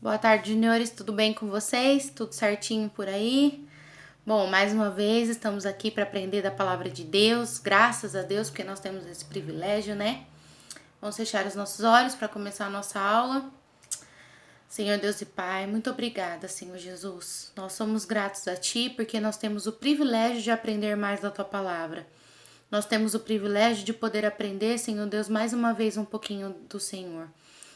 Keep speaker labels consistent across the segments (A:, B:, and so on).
A: Boa tarde, juniores. Tudo bem com vocês? Tudo certinho por aí? Bom, mais uma vez estamos aqui para aprender da palavra de Deus. Graças a Deus, porque nós temos esse privilégio, né? Vamos fechar os nossos olhos para começar a nossa aula. Senhor Deus e Pai, muito obrigada, Senhor Jesus. Nós somos gratos a Ti porque nós temos o privilégio de aprender mais da Tua palavra. Nós temos o privilégio de poder aprender, Senhor Deus, mais uma vez um pouquinho do Senhor.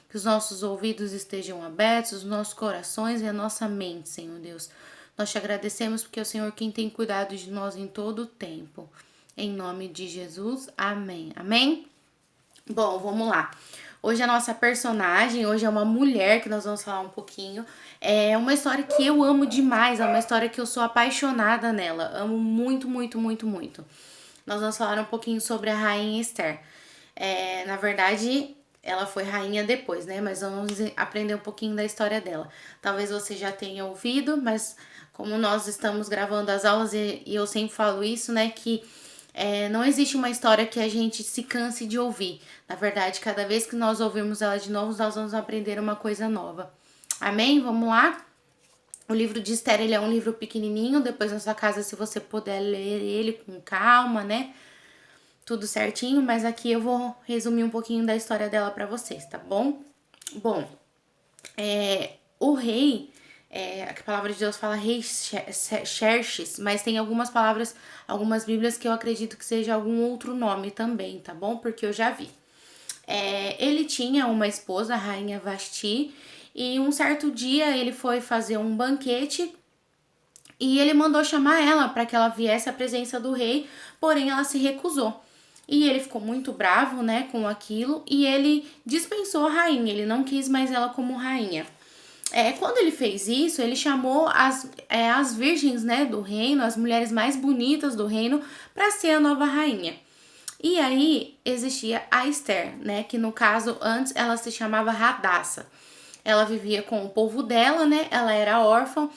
A: Que os nossos ouvidos estejam abertos, os nossos corações e a nossa mente, Senhor Deus. Nós te agradecemos porque é o Senhor quem tem cuidado de nós em todo o tempo. Em nome de Jesus, amém. Amém? Bom, vamos lá. Hoje a nossa personagem, hoje é uma mulher que nós vamos falar um pouquinho. É uma história que eu amo demais, é uma história que eu sou apaixonada nela. Amo muito, muito, muito, muito. Nós vamos falar um pouquinho sobre a rainha Esther. Na verdade, ela foi rainha depois, né? Mas vamos aprender um pouquinho da história dela. Talvez você já tenha ouvido, mas como nós estamos gravando as aulas e eu sempre falo isso, né? Que não existe uma história que a gente se canse de ouvir. Na verdade, cada vez que nós ouvirmos ela de novo, nós vamos aprender uma coisa nova. Amém? Vamos lá? O livro de Esther, ele é um livro pequenininho. Depois na sua casa, se você puder ler ele com calma, né? Tudo certinho, mas aqui eu vou resumir um pouquinho da história dela pra vocês, tá bom? Bom, o rei, a palavra de Deus fala rei Xerxes, mas tem algumas palavras, algumas bíblias que eu acredito que seja algum outro nome também, tá bom? Porque eu já vi. Ele tinha uma esposa, a rainha Vasti, e um certo dia ele foi fazer um banquete e ele mandou chamar ela para que ela viesse à presença do rei, porém ela se recusou. E ele ficou muito bravo, né, com aquilo, e ele dispensou a rainha, ele não quis mais ela como rainha. Quando ele fez isso, ele chamou as virgens, né, do reino, as mulheres mais bonitas do reino, para ser a nova rainha. E aí existia a Esther, né, que no caso antes ela se chamava Radassa. Ela vivia com o povo dela, né, ela era órfã.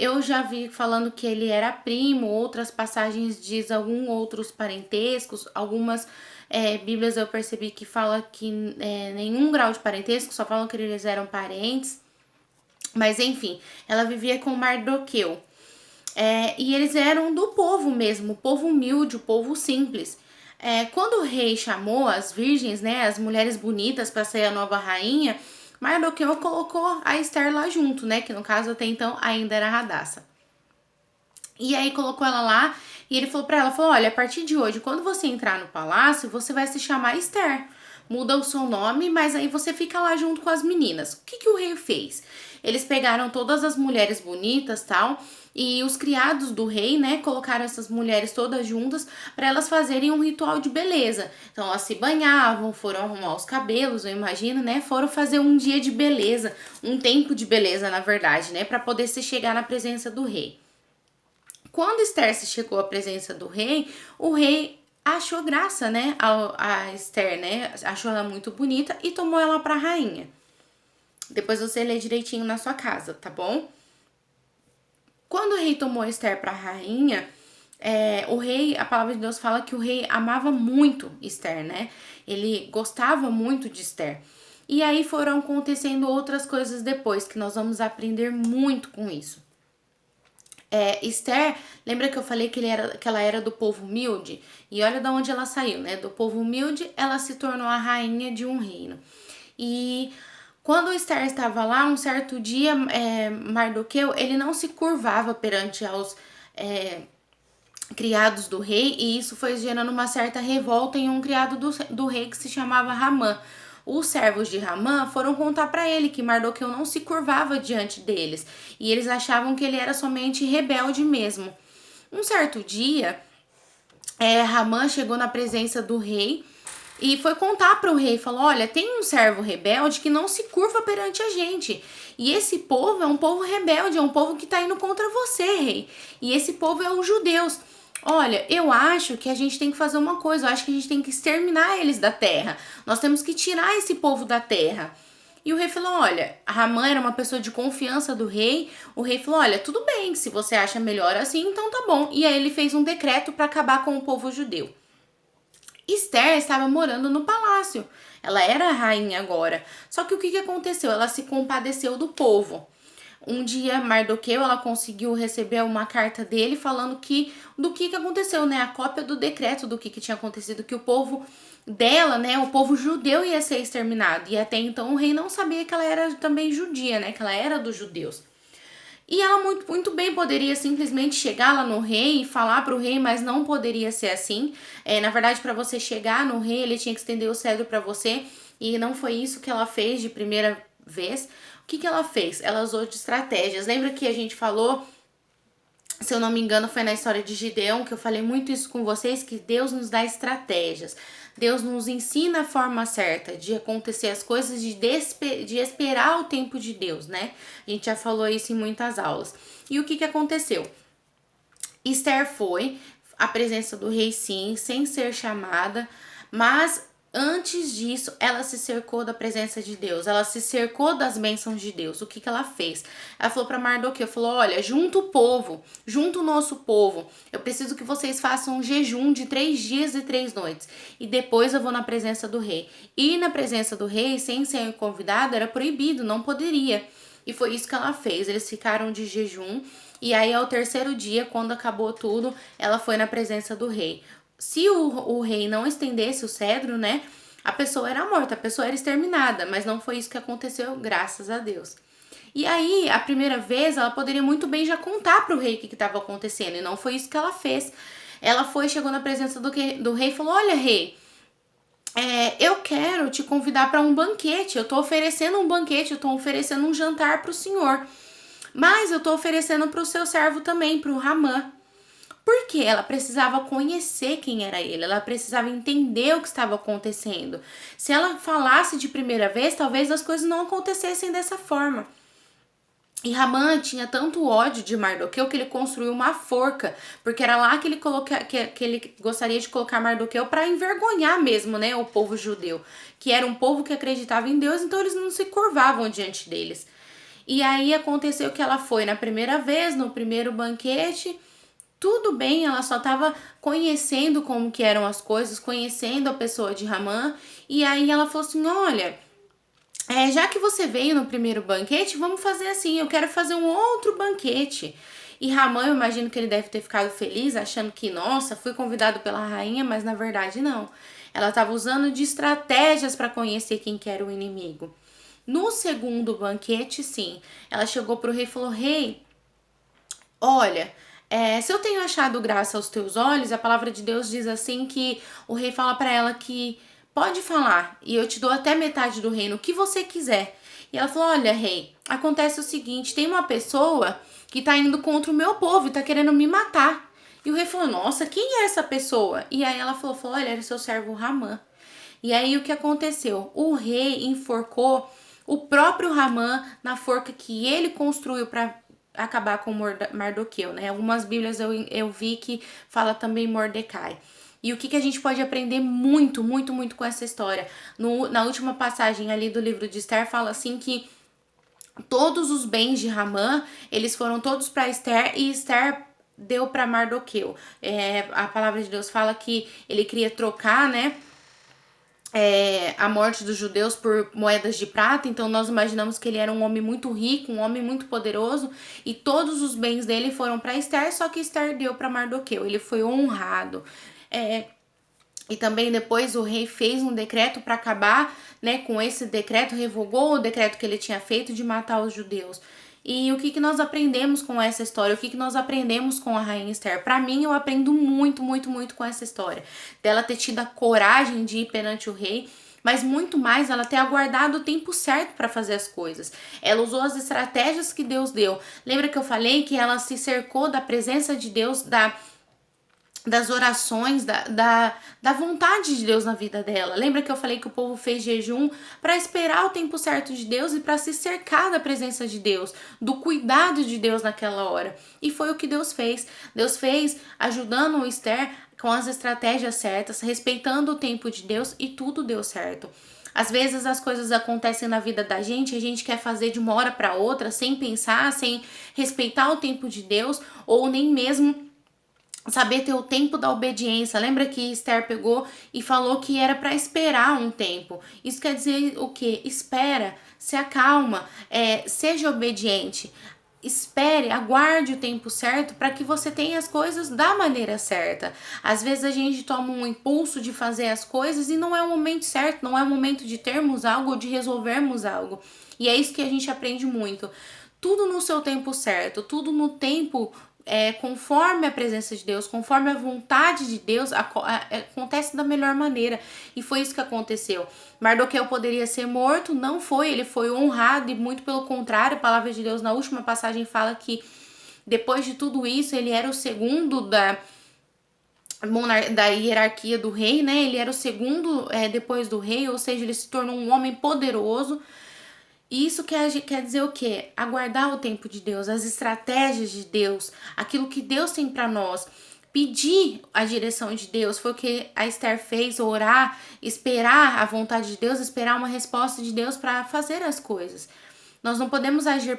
A: Eu já vi falando que ele era primo, outras passagens diz alguns outros parentescos, algumas bíblias eu percebi que fala que nenhum grau de parentesco, só falam que eles eram parentes. Mas enfim, ela vivia com Mardoqueu. E eles eram do povo mesmo, o povo humilde, o povo simples. Quando o rei chamou as virgens, né, as mulheres bonitas para ser a nova rainha, Mardoqueu colocou a Esther lá junto, né? Que no caso até então ainda era Radassa. E aí colocou ela lá e ele falou pra ela, olha, a partir de hoje, quando você entrar no palácio, você vai se chamar Esther. Muda o seu nome, mas aí você fica lá junto com as meninas. O que o rei fez? Eles pegaram todas as mulheres bonitas, tal, e os criados do rei, né, colocaram essas mulheres todas juntas para elas fazerem um ritual de beleza. Então elas se banhavam, foram arrumar os cabelos, eu imagino, né, foram fazer um dia de beleza, um tempo de beleza, na verdade, né, para poder se chegar na presença do rei. Quando Esther se chegou à presença do rei, o rei achou graça, né, a Esther, né, achou ela muito bonita e tomou ela para rainha. Depois você lê direitinho na sua casa, tá bom? Quando o rei tomou Esther para rainha, o rei, a palavra de Deus fala que o rei amava muito Esther, né? Ele gostava muito de Esther. E aí foram acontecendo outras coisas depois, que nós vamos aprender muito com isso. Esther, lembra que eu falei que ela era do povo humilde? E olha de onde ela saiu, né? Do povo humilde, ela se tornou a rainha de um reino. E quando Esther estava lá, um certo dia, Mardoqueu, ele não se curvava perante aos criados do rei, e isso foi gerando uma certa revolta em um criado do rei que se chamava Ramã. Os servos de Ramã foram contar para ele que Mardoqueu não se curvava diante deles, e eles achavam que ele era somente rebelde mesmo. Um certo dia, Ramã chegou na presença do rei e foi contar para o rei, falou, olha, tem um servo rebelde que não se curva perante a gente. E esse povo é um povo rebelde, é um povo que está indo contra você, rei. E esse povo é os judeus. Olha, eu acho que a gente tem que fazer uma coisa, eu acho que a gente tem que exterminar eles da terra. Nós temos que tirar esse povo da terra. E o rei falou, olha, a Ramã era uma pessoa de confiança do rei. O rei falou, olha, tudo bem, se você acha melhor assim, então tá bom. E aí ele fez um decreto para acabar com o povo judeu. Esther estava morando no palácio. Ela era a rainha agora. Só que o que que aconteceu? Ela se compadeceu do povo. Um dia, Mardoqueu, ela conseguiu receber uma carta dele falando do que aconteceu, né? A cópia do decreto do que tinha acontecido, que o povo dela, né? O povo judeu ia ser exterminado. E até então o rei não sabia que ela era também judia, né? Que ela era dos judeus. E ela muito bem poderia simplesmente chegar lá no rei e falar pro rei, mas não poderia ser assim. Na verdade, para você chegar no rei, ele tinha que estender o cetro para você. E não foi isso que ela fez de primeira vez. O que ela fez? Ela usou de estratégias. Lembra que a gente falou, se eu não me engano, foi na história de Gideão, que eu falei muito isso com vocês, que Deus nos dá estratégias. Deus nos ensina a forma certa de acontecer as coisas, de esperar o tempo de Deus, né? A gente já falou isso em muitas aulas. E o que aconteceu? Esther foi à presença do rei, sim, sem ser chamada, mas antes disso, ela se cercou da presença de Deus, ela se cercou das bênçãos de Deus. O que ela fez? Ela falou para Mardoqueu, falou, olha, junta o povo, junta o nosso povo, eu preciso que vocês façam um jejum de 3 dias e 3 noites, e depois eu vou na presença do rei. E na presença do rei, sem ser convidado, era proibido, não poderia. E foi isso que ela fez, eles ficaram de jejum, e aí ao terceiro dia, quando acabou tudo, ela foi na presença do rei. Se o rei não estendesse o cedro, né, a pessoa era morta, a pessoa era exterminada, mas não foi isso que aconteceu, graças a Deus. E aí, a primeira vez, ela poderia muito bem já contar pro rei o que estava acontecendo, e não foi isso que ela fez. Ela chegou na presença do rei e falou, olha, rei, eu quero te convidar para um banquete, eu tô oferecendo um banquete, eu tô oferecendo um jantar pro senhor, mas eu tô oferecendo pro seu servo também, pro Ramã. Porque ela precisava conhecer quem era ele, ela precisava entender o que estava acontecendo. Se ela falasse de primeira vez, talvez as coisas não acontecessem dessa forma. E Ramã tinha tanto ódio de Mardoqueu que ele construiu uma forca, porque era lá que ele gostaria de colocar Mardoqueu para envergonhar mesmo, né, o povo judeu, que era um povo que acreditava em Deus, então eles não se curvavam diante deles. E aí aconteceu que ela foi na primeira vez, no primeiro banquete. Tudo bem, ela só estava conhecendo como que eram as coisas, conhecendo a pessoa de Ramã. E aí ela falou assim, olha, já que você veio no primeiro banquete, vamos fazer assim, eu quero fazer um outro banquete. E Ramã, eu imagino que ele deve ter ficado feliz, achando que, nossa, fui convidado pela rainha, mas na verdade não. Ela estava usando de estratégias para conhecer quem que era o inimigo. No segundo banquete, sim, ela chegou pro rei e falou, rei, olha, se eu tenho achado graça aos teus olhos, a palavra de Deus diz assim que o rei fala para ela que pode falar e eu te dou até metade do reino, o que você quiser. E ela falou, olha, rei, acontece o seguinte, tem uma pessoa que tá indo contra o meu povo e tá querendo me matar. E o rei falou, nossa, quem é essa pessoa? E aí ela falou, olha, era seu servo Ramã. E aí o que aconteceu? O rei enforcou o próprio Ramã na forca que ele construiu para acabar com Mardoqueu, né? Algumas bíblias eu vi que fala também Mordecai. E o que a gente pode aprender muito com essa história? Na última passagem ali do livro de Esther, fala assim que todos os bens de Ramã, eles foram todos para Esther e Esther deu para Mardoqueu. A palavra de Deus fala que ele queria trocar, né? A morte dos judeus por moedas de prata, então nós imaginamos que ele era um homem muito rico, um homem muito poderoso, e todos os bens dele foram para Esther, só que Esther deu para Mardoqueu, ele foi honrado. E também depois o rei fez um decreto para acabar, né, com esse decreto, revogou o decreto que ele tinha feito de matar os judeus. E o que nós aprendemos com essa história? O que nós aprendemos com a rainha Esther? Para mim, eu aprendo muito com essa história. Dela ter tido a coragem de ir perante o rei, mas muito mais ela ter aguardado o tempo certo para fazer as coisas. Ela usou as estratégias que Deus deu. Lembra que eu falei que ela se cercou da presença de Deus, das orações, da vontade de Deus na vida dela. Lembra que eu falei que o povo fez jejum para esperar o tempo certo de Deus e para se cercar da presença de Deus, do cuidado de Deus naquela hora. E foi o que Deus fez. Deus fez ajudando o Esther com as estratégias certas, respeitando o tempo de Deus, e tudo deu certo. Às vezes as coisas acontecem na vida da gente, a gente quer fazer de uma hora para outra, sem pensar, sem respeitar o tempo de Deus, ou nem mesmo saber ter o tempo da obediência. Lembra que Esther pegou e falou que era para esperar um tempo. Isso quer dizer o quê? Espera, se acalma, seja obediente. Espere, aguarde o tempo certo para que você tenha as coisas da maneira certa. Às vezes a gente toma um impulso de fazer as coisas e não é o momento certo, não é o momento de termos algo, de resolvermos algo. E é isso que a gente aprende muito. Tudo no seu tempo certo, tudo no tempo conforme a presença de Deus, conforme a vontade de Deus, acontece da melhor maneira. E foi isso que aconteceu. Mardoqueu poderia ser morto, não foi, ele foi honrado e muito pelo contrário, a palavra de Deus na última passagem fala que depois de tudo isso, ele era o segundo da hierarquia do rei, né? Ele era o segundo depois do rei, ou seja, ele se tornou um homem poderoso. E isso quer dizer o quê? Aguardar o tempo de Deus, as estratégias de Deus, aquilo que Deus tem para nós. Pedir a direção de Deus, foi o que a Esther fez, orar, esperar a vontade de Deus, esperar uma resposta de Deus para fazer as coisas. Nós não podemos agir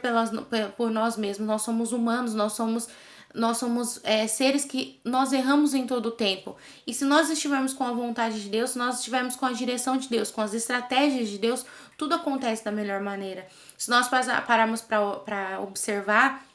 A: por nós mesmos, nós somos humanos, nós somos seres que nós erramos em todo o tempo. E se nós estivermos com a vontade de Deus, se nós estivermos com a direção de Deus, com as estratégias de Deus, tudo acontece da melhor maneira. Se nós pararmos para observar,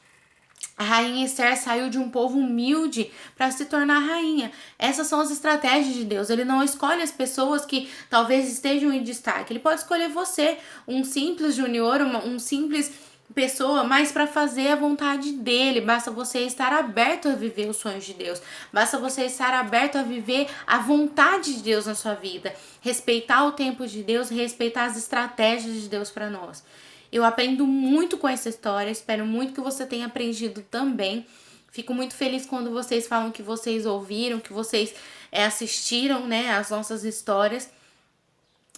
A: a rainha Esther saiu de um povo humilde para se tornar rainha. Essas são as estratégias de Deus. Ele não escolhe as pessoas que talvez estejam em destaque. Ele pode escolher você, um simples junior, um simples pessoa, mas para fazer a vontade dele. Basta você estar aberto a viver os sonhos de Deus. Basta você estar aberto a viver a vontade de Deus na sua vida. Respeitar o tempo de Deus, respeitar as estratégias de Deus para nós. Eu aprendo muito com essa história, espero muito que você tenha aprendido também. Fico muito feliz quando vocês falam que vocês ouviram, que vocês assistiram, né, as nossas histórias,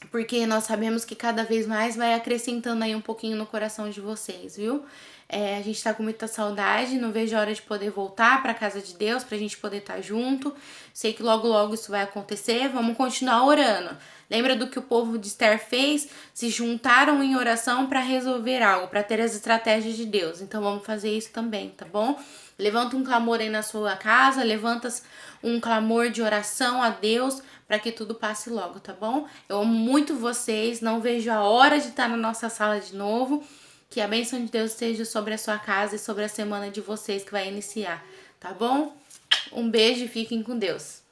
A: porque nós sabemos que cada vez mais vai acrescentando aí um pouquinho no coração de vocês, viu? A gente tá com muita saudade, não vejo a hora de poder voltar pra casa de Deus, pra gente poder estar junto. Sei que logo logo isso vai acontecer, vamos continuar orando. Lembra do que o povo de Esther fez? Se juntaram em oração para resolver algo, para ter as estratégias de Deus. Então vamos fazer isso também, tá bom? Levanta um clamor aí na sua casa, levanta um clamor de oração a Deus para que tudo passe logo, tá bom? Eu amo muito vocês, não vejo a hora de estar na nossa sala de novo. Que a bênção de Deus esteja sobre a sua casa e sobre a semana de vocês que vai iniciar, tá bom? Um beijo e fiquem com Deus.